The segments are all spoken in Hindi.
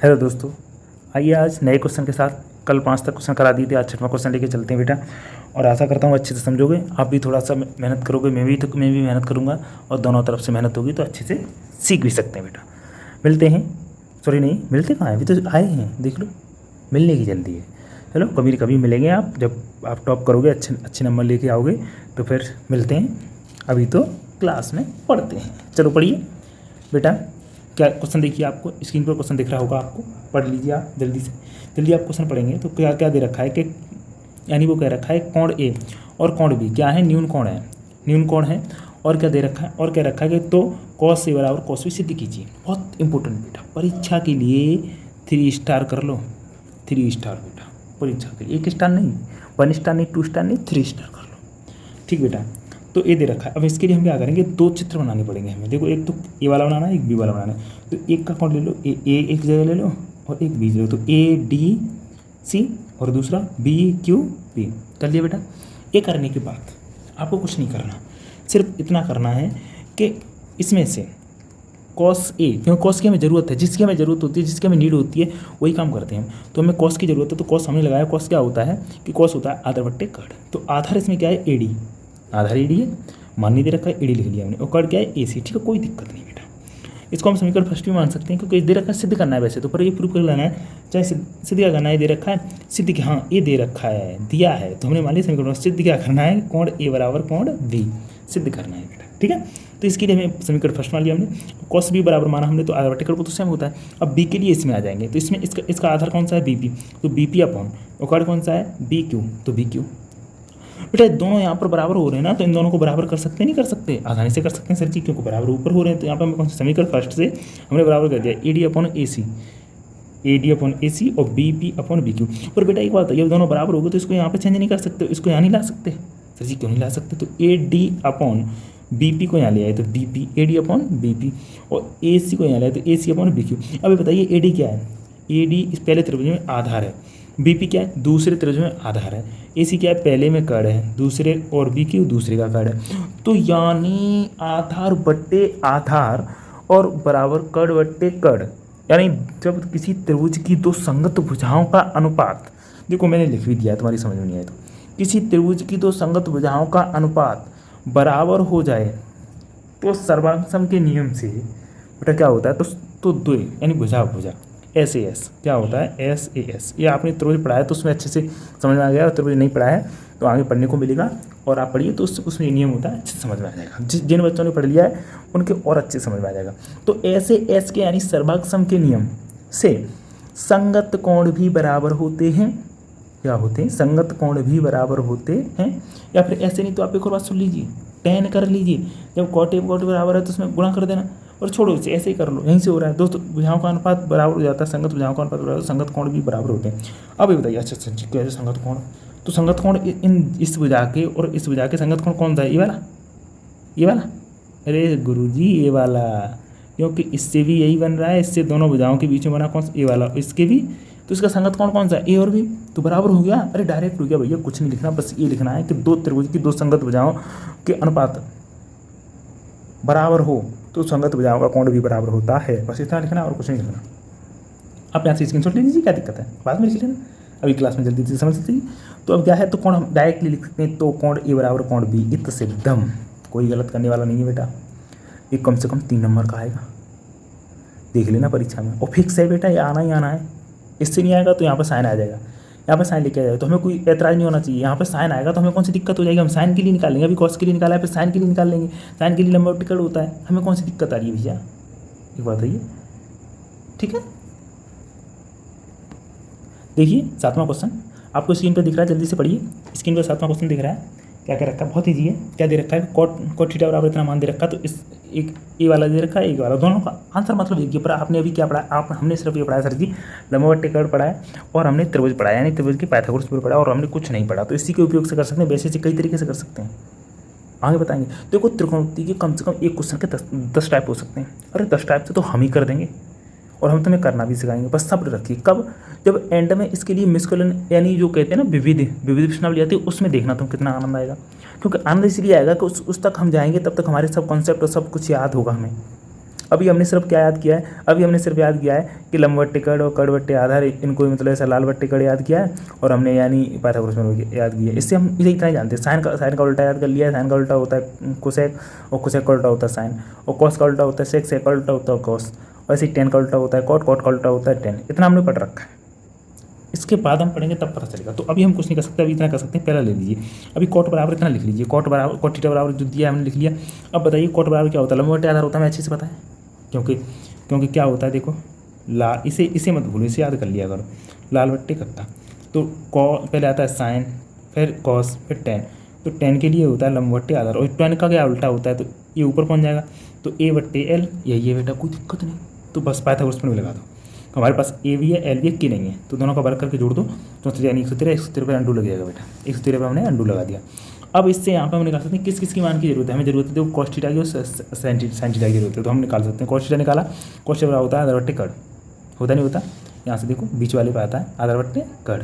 हेलो दोस्तों, आइए आज नए क्वेश्चन के साथ। कल 5 तक क्वेश्चन करा दिए थे, आज 6वां क्वेश्चन लेके चलते हैं बेटा। और आशा करता हूँ अच्छे से समझोगे। आप भी थोड़ा सा मेहनत करोगे, मैं भी मेहनत करूँगा और दोनों तरफ से मेहनत होगी तो अच्छे से सीख भी सकते हैं बेटा। मिलते हैं, सॉरी नहीं मिलते कहाँ हैं, अभी तो आए हैं, देख लो मिलने की जल्दी है। चलो कभी न कभी मिलेंगे आप, जब आप टॉप करोगे, अच्छे नंबर लेके आओगे तो फिर मिलते हैं। अभी तो क्लास में पढ़ते हैं। चलो पढ़िए बेटा। क्या क्वेश्चन देखिए, आपको स्क्रीन पर क्वेश्चन दिख रहा होगा, आपको पढ़ लीजिए आप जल्दी से। जल्दी आप क्वेश्चन पढ़ेंगे तो क्या क्या दे रखा है कि यानी वो कह रखा है कोण ए और कोण बी क्या है, न्यून कोण है, न्यून कोण है। और क्या दे रखा है, और क्या रखा है कि तो कॉस ए बराबर कॉस बी सिद्ध कीजिए। बहुत इंपॉर्टेंट बेटा, परीक्षा के लिए 3 स्टार कर लो, 3 स्टार बेटा परीक्षा के लिए। 1 स्टार नहीं, 1 स्टार नहीं, 2 स्टार नहीं, 3 स्टार कर लो। ठीक बेटा, तो ये दे रखा है। अब इसके लिए हम क्या करेंगे, 2 चित्र बनाने पड़ेंगे हमें। देखो एक तो ए वाला बनाना है, एक बी वाला बनाना है। तो एक का कोण ले लो, ए एक जगह ले लो और एक बी ले लो। तो ए डी सी और दूसरा बी क्यू बी। कर लिया बेटा। ये करने के बाद आपको कुछ नहीं करना, सिर्फ इतना करना है कि इसमें से कॉस ए, क्योंकि कॉस की हमें ज़रूरत है, जिसकी हमें ज़रूरत होती है, जिसकी हमें नीड होती है वही काम करते हैं हम। तो हमें कॉस की ज़रूरत है, तो कॉस हमने लगाया। कॉस क्या होता है कि कॉस होता है आधार बट्टे कड़। तो आधार इसमें क्या है, A D, Aadhaar A D है, मान नहीं दे रखा है, ए डी लिख लिया हमने। और कड़ क्या है, ए सी। ठीक है, कोई दिक्कत नहीं बेटा। इसको हम समीकरण फर्स्ट भी मान सकते हैं, क्योंकि दे रखा है सिद्ध करना है वैसे तो, पर ये प्रूफ कर लेना है। चाहे सिद्ध क्या करना है, दे रखा है सिद्ध क्या, हाँ ये दे रखा है, दिया है तो हमने मान लिया समीकरण सिद्ध क्या करना है, कोण ए बराबर कोण बी सिद्ध करना है बेटा। ठीक है, तो इसके लिए हमें समीकरण फर्स्ट मान लिया हमने, कॉस बी बराबर माना हमने, तो आधार बट्टे कड़ को तो सेम होता है। अब बी के लिए इसमें आ जाएंगे, तो इसमें इसका आधार कौन सा है, बी पी, तो बी पी अपॉन, और कड़ कौन सा है, बी क्यू, तो बी क्यू। बेटा दोनों यहाँ पर बराबर हो रहे हैं ना, तो इन दोनों को बराबर कर सकते हैं, नहीं कर सकते, आसानी से कर सकते हैं सर जी, क्योंकि बराबर ऊपर हो रहे हैं। तो यहाँ पर हमें कौन सा समीकरण फर्स्ट से हमने बराबर कर दिया, A D upon A C, A D upon A C और B P upon B Q. पर बेटा एक बात है, ये दोनों बराबर हो गए तो इसको यहाँ पर चेंज नहीं कर सकते, इसको यहाँ नहीं ला सकते सर जी, क्यों नहीं ला सकते। तो A D upon B P को यहाँ ले आए तो B P, A D upon B P, और ए सी को यहाँ ले आए तो A C upon B Q. अब ये बताइए ए डी क्या है, ए डी इस पहले त्रिभुज में आधार है, बी पी क्या है, दूसरे त्रिभुज में आधार है, ए सी क्या है, पहले में कड़ है दूसरे, और बी क्यू दूसरे का कड़ है। तो यानी आधार बट्टे आधार और बराबर कड़ बट्टे कड़, यानी जब किसी त्रिभुज की 2 संगत भुजाओं का अनुपात, देखो मैंने लिख भी दिया है, तुम्हारी समझ में नहीं आए तो, किसी त्रिभुज की 2 संगत भुजाओं का अनुपात बराबर हो जाए तो सर्वांग के नियम से बेटा क्या होता है, तो 2 यानी भुजा भुजा एस ए एस क्या होता है, एस ए एस। ये आपने त्रिभुज पढ़ा है तो उसमें अच्छे से समझ में आ गया, और त्रिभुज नहीं पढ़ा है तो आगे पढ़ने को मिलेगा, और आप पढ़िए तो उसमें नियम होता है, अच्छे से समझ में आ जाएगा। जिन बच्चों ने पढ़ लिया है उनके और अच्छे समझ में आ जाएगा। तो एस ए एस के यानी सर्वांग के नियम से संगत कोण भी बराबर होते हैं, क्या होते हैं, संगत कोण भी बराबर होते हैं। या फिर ऐसे नहीं तो आप एक और बात सुन लीजिए, tan कर लीजिए, जब कॉट बराबर है तो उसमें गुणा कर देना, और छोड़ो इसे, ऐसे ही कर लो, यहीं से हो रहा है दोस्तों। भुजाओं का अनुपात बराबर हो जाता है, संगत भुजाओं का अनुपात बराबर, संगत कोण भी बराबर होते हैं। अब ये बताइए, अच्छा अच्छा कैसे संगत कोण, तो संगत कोण इस भुजा के और इस भुजा के संगत कोण कौन सा है, ये वाला, ये वाला, अरे गुरुजी ये वाला, क्योंकि इससे भी यही बन रहा है, इससे दोनों भुजाओं के बीच में बना कौन सा, ये वाला, इसके भी, तो इसका संगत कोण कौन सा है, ए और बी, तो बराबर हो गया। अरे डायरेक्ट हो गया भैया, कुछ नहीं लिखना, बस ये लिखना है कि 2 त्रिभुज की 2 संगत भुजाओं के अनुपात बराबर हो तो संगत भुजाओं का कोण भी बराबर होता है, बस इतना लिखना और कुछ नहीं लिखना। आप यहाँ से स्क्रीनशॉट ले लीजिए, क्या दिक्कत है, बाद में लिख लेना, अभी क्लास में जल्दी से समझ सकते हैं। तो अब क्या है, तो कोण हम डायरेक्टली लिख सकते हैं, तो कोण ए बराबर कोण बी, इत सिद्धम, कोई गलत करने वाला नहीं है बेटा। ये कम से कम 3 नंबर का आएगा, देख लेना परीक्षा में, और फिक्स है बेटा, ये आना ही आना है। इससे नहीं आएगा तो यहाँ पर साइन आ जाएगा, यहाँ पर साइन लेके आ जाएगा, तो हमें कोई एतराज़ नहीं होना चाहिए। यहाँ पर साइन आएगा तो हमें कौन सी दिक्कत हो जाएगी, हम साइन के लिए निकाल लेंगे, अभी कॉस के लिए निकाला है, फिर साइन के लिए निकाल लेंगे, साइन के लिए लंबा टिकट होता है, हमें कौन सी दिक्कत आ रही है भैया, एक बात है ये। ठीक है, देखिए 7वां क्वेश्चन आपको स्क्रीन पर दिख रहा है, जल्दी से पढ़िए। स्क्रीन पर 7वां क्वेश्चन दिख रहा है, क्या क्या रखा है, बहुत ईजी है। क्या दे रखा है, कॉट थीटा बराबर इतना मान दे रखा है, तो इस एक ए वाला दे रखा है, एक वाला, दोनों का आंसर मतलब एक ही। पर आपने अभी क्या पढ़ा, आप हमने सिर्फ ये पढ़ा है सर जी, लंबवत कड़ पढ़ा है और हमने त्रिभुज पढ़ा है, यानी त्रिभुज की पाइथागोरस थ्योरम पढ़ा, और हमने कुछ नहीं पढ़ा। तो इसी के उपयोग से कर सकते हैं, वैसे से कई तरीके से कर सकते हैं, आगे बताएंगे। देखो त्रिकोणमिति के कम से कम एक क्वेश्चन के 10 टाइप हो सकते हैं। अरे 10 टाइप से तो हम ही कर देंगे, और हम तुम्हें करना भी सिखाएंगे, बस सब्र रखिए। कब, जब एंड में इसके लिए मिसकलन यानी जो कहते हैं ना विविध प्रश्नावली आती है, उसमें देखना तुम कितना आनंद आएगा। क्योंकि आनंद इसलिए आएगा कि उस तक हम जाएंगे, तब तक हमारे सब कॉन्सेप्ट और सब कुछ याद होगा हमें। अभी हमने सिर्फ क्या याद किया है, अभी हमने सिर्फ याद किया है कि लंबवट्टे कड़ और कड़ बट्टे आधार इनको मतलब ऐसा लाल बट्टे कड़ याद किया है और हमने यानी पाइथागोरस में याद किया है। इससे हम इसे इतना ही जानते हैं। साइन का उल्टा याद कर लिया है। साइन का उल्टा होता है कोसेक और कोसेक का उल्टा होता है साइन और कॉस का उल्टा होता है सेक, सेक का उल्टा होता है कॉस और ऐसे टेन का उल्टा होता है कॉट, कॉट का उल्टा होता है टेन। इतना हमने पढ़ रखा है। इसके बाद हम पढ़ेंगे तब पता चलेगा। तो अभी हम कुछ नहीं कर सकते, अभी इतना कर सकते हैं। पहला ले लीजिए, अभी कॉट बराबर इतना लिख लीजिए, कॉट बराबर कॉट थीटा बराबर जो दिया हमने लिख लिया। अब बताइए कॉट बराबर क्या होता है, लंबवट्टे आधार होता है, हमें अच्छे से पता है क्योंकि क्या होता है देखो इसे मत भूलो, इसे याद कर लिया करो, लाल बट्टे कट्टा। तो पहले आता है साइन, फिर कॉस, फिर टेन। तो टेन के लिए होता है लंबवट्टे आधार और टेन का क्या उल्टा होता है, तो ये ऊपर पहुंच जाएगा तो ए बट्टे एल, यही है बेटा, कोई दिक्कत नहीं। तो बस पाइथागोरस में लगा दो। हमारे पास ए भी है एल भी है, के नहीं है, तो दोनों का वर्ग करके जोड़ दो तो यानी 113 पर अंडू लग जाएगा बेटा। 113 पर हमने अंडू लगा दिया। अब इससे यहाँ पर हम निकाल सकते हैं किस की मान की जरूरत है, हमें जरूरत है देखो कॉस थीटा की और साइन थीटा की जरूरत है। तो हम निकाल सकते हैं कॉस थीटा निकाला, कॉस थीटा होता है आधार बट्टे कड़, होता नहीं होता, यहाँ से देखो बीच वाले पे आता है आधार बट्टे कड़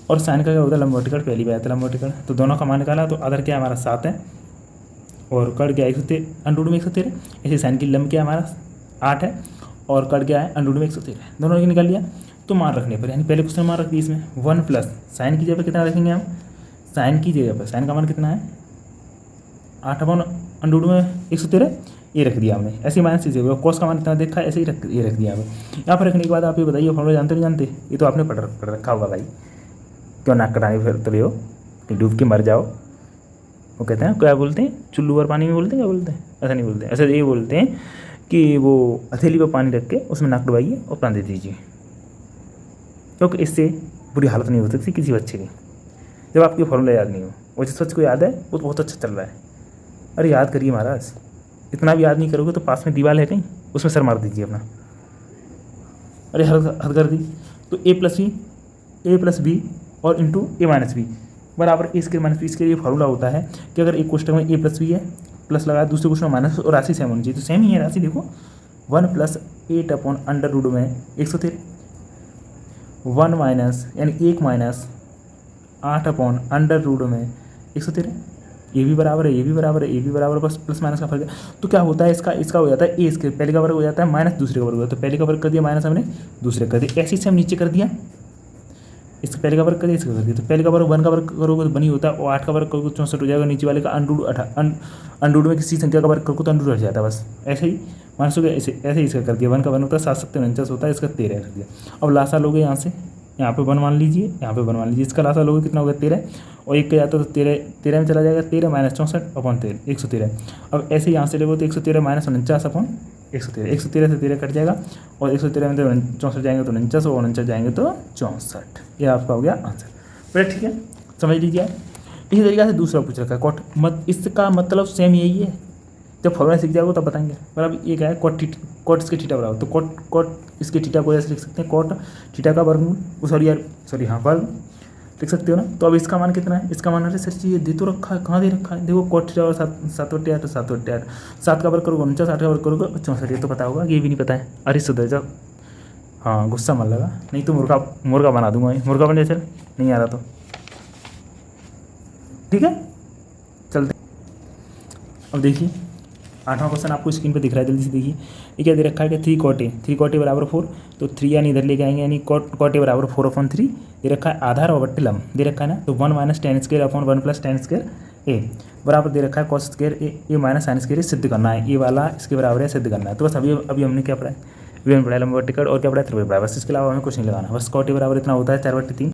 और साइन का क्या होता है लंबवट्टे कड़, पहली पे आता है लंबवट्टे कड़। तो दोनों का मान निकाला तो आधार क्या हमारा 7 है और कड़ क्या 113, अंडूड में 113। ऐसे साइन की लंब क्या हमारा 8 है और कड़ क्या है अंडूड में 113, दोनों की निकाल लिया। तो मान रखने पर यानी पहले क्वेश्चन मान रख दिए इसमें 1 प्लस साइन की जगह पर कितना रखेंगे हम, साइन की जगह पर साइन का मान कितना है 8 अपॉन अंडूड में 113, ये रख दिया हमने। ऐसे माइनस चीज़ें हुआ, कॉस का मान कितना देखा ऐसे ही ये रख दिया हमें। यहाँ पर रखने के बाद आप ये बताइए फॉर्मूला जानते नहीं जानते, ये तो आपने पढ़ रखा होगा भाई, क्यों नाक कटाए फिरते रहे हो कि डूब के मर जाओ। वो कहते हैं क्या बोलते हैं, चुल्लू पर पानी में बोलते हैं, क्या बोलते हैं, ऐसा नहीं बोलते, ऐसा ये बोलते हैं कि वो हथेली पर पानी रख के उसमें नाक डुबाइए और प्राण दे दीजिए, क्योंकि इससे बुरी हालत नहीं हो सकती किसी बच्चे की जब आपकी फॉर्मूला याद नहीं हो। और जिस बच्चे को याद है वो तो बहुत अच्छा चल रहा है। अरे याद करिए महाराज, इतना भी याद नहीं करोगे तो पास में दीवार है कहीं, उसमें सर मार दीजिए अपना। अरे हद कर दी। तो ए प्लस बी और इंटू ए माइनस बी बराबर ए स्क्वायर माइनस बी। इसके लिए फॉर्मूला होता है कि अगर एक क्वेश्चन में ए प्लस बी है, प्लस लगाया, दूसरे क्वेश्चन में माइनस और राशि सेम होनी चाहिए। तो सेम ही है राशि, देखो 1 प्लस 8 अपॉन अंडर रूट में 113, 1 माइनस यानी 1 माइनस 8 अपॉन अंडर रूट में 113। ये भी बराबर है, ये भी बराबर है, ये भी बराबर, बस प्लस माइनस का फर्क है। तो क्या होता है इसका हो जाता है ए स्क्वायर, पहले का वर्ग हो जाता है माइनस दूसरे का वर्ग हो जाता है। तो पहले का वर्ग कर दिया माइनस हमने दूसरे कर दिया, ऐसे ही से हम नीचे कर दिया, इसका पहले का वर्ग कर दिया, इसका कर दिया। तो पहले का वर्ग 1 का वर्ग करोगे तो बनी होता है और 8 का वर्ग करोगे तो 64 हो जाएगा। नीचे वाले का अंडूड में किसी संख्या का वर्ग करोगे तो अंडूड हट जाता है, बस ऐसे ही माइनस हो गया। ऐसे ही इसका कर दिया, 1 का 1 होता है 7 7 49 होता है, इसका 13 कर दिया। अब लासा लोगे यहाँ से, यहाँ पे 1 मान लीजिए, यहाँ पे 1 मान लीजिए, इसका लासा लोगे कितना होगा 13 और एक का जाता है तो 13 में चला जाएगा, 13 माइनस 64 अपॉन 13 113। अब ऐसे यहाँ से लोगे तो 113 माइनस 49 अपॉन 113, 113 से 13 कट जाएगा और 113 में तो 64 जाएंगे तो 49 और 49 जाएंगे तो 64। ये आपका हो गया आंसर। बड़े ठीक है, समझ लीजिए आप। इसी तरीके से दूसरा पूछ रखा है कॉट, इसका मतलब सेम यही है, जब फॉर्मूला सीख जाओगे तब बताएंगे। पर अब ये क्या है कॉट इसके थीटा बराबर, तो कॉट इसके थीटा को ऐसे लिख सकते हैं, कॉट थीटा का वर्गमूल, सॉरी हाँ वर्ग लिख सकते हो ना। तो अब इसका मान कितना है, इसका मान अरे सर ये दे तो रखा है, कहाँ दे रखा है, देखो कॉट थीटा और 7/8 तो 7/8, 7 का वर्ग करोगे 49, 8 का वर्ग करोगे 64। ये तो पता होगा, ये भी नहीं पता है, अरे सुधर जाओ। हाँ गुस्सा मत लगा, नहीं तो मुर्गा बना दूंगा, मुर्गा बन जाए, चल नहीं आ रहा तो ठीक है चलते। अब देखिए 8वां क्वेश्चन आपको स्क्रीन पे दिख रहा है, जल्दी से देखिए। ये क्या दे रखा है कि 3 कॉट ए बराबर 4, तो 3 यानी इधर लेके आएंगे, यानी कॉट ए बराबर 4/3 दे रखा है। आधार और बट्टे लंब दे रखा है ना, तो 1 minus tan square upon 1 plus tan square A बराबर दे रखा है cos square A minus sine square सिद्ध करना है, ये वाला इसके बराबर है, सिद्ध करना है। तो बस अभी हमने क्या पढ़ा है, अभी हमने पढ़ा लंबवट्टे कड़ और क्या पढ़ा है त्रिभुज बराबर, इसके अलावा हमें कुछ नहीं लगाना। बस कॉट ए बराबर इतना होता है 4/3